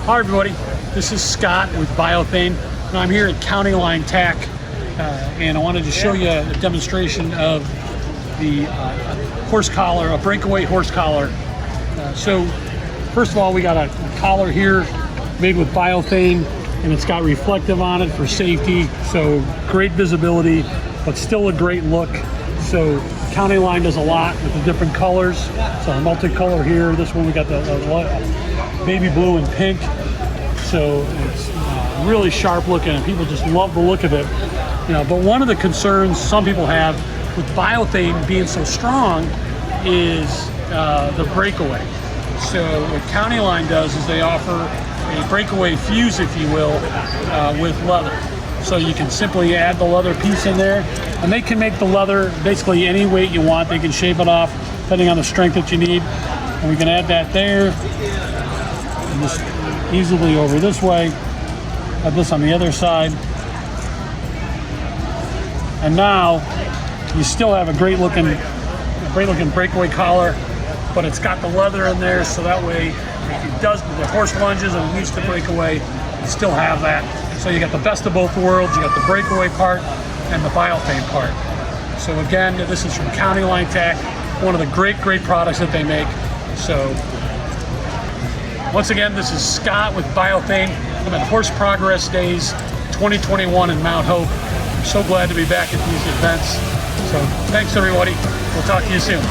Hi everybody, this is Scott with Biothane, and I'm here at County Line Tack, and I wanted to show you a demonstration of the horse collar, a breakaway horse collar. So first of all, we got a collar here made with Biothane, and it's got reflective on it for safety, so great visibility, but still a great look. So County Line does a lot with the different colors. So a multicolor here. This one we got the baby blue and pink. So it's really sharp looking, and people just love the look of it. But one of the concerns some people have with Biothane being so strong is the breakaway. So what County Line does is they offer a breakaway fuse, if you will, with leather. So you can simply add the leather piece in there, and they can make the leather basically any weight you want. They can shape it off depending on the strength that you need. And we can add that there, and just easily over this way. Add this on the other side. And now you still have a great looking breakaway collar, but it's got the leather in there, so that way if it does, the horse lunges and needs to break away, you still have that. So you got the best of both worlds. You got the breakaway part and the Biothane part. So again, this is from County Line Tack, one of the great products that they make. So once again, this is Scott with Biothane. I'm at Horse Progress Days 2021 in Mount Hope. I'm so glad to be back at these events. So thanks everybody. We'll talk to you soon.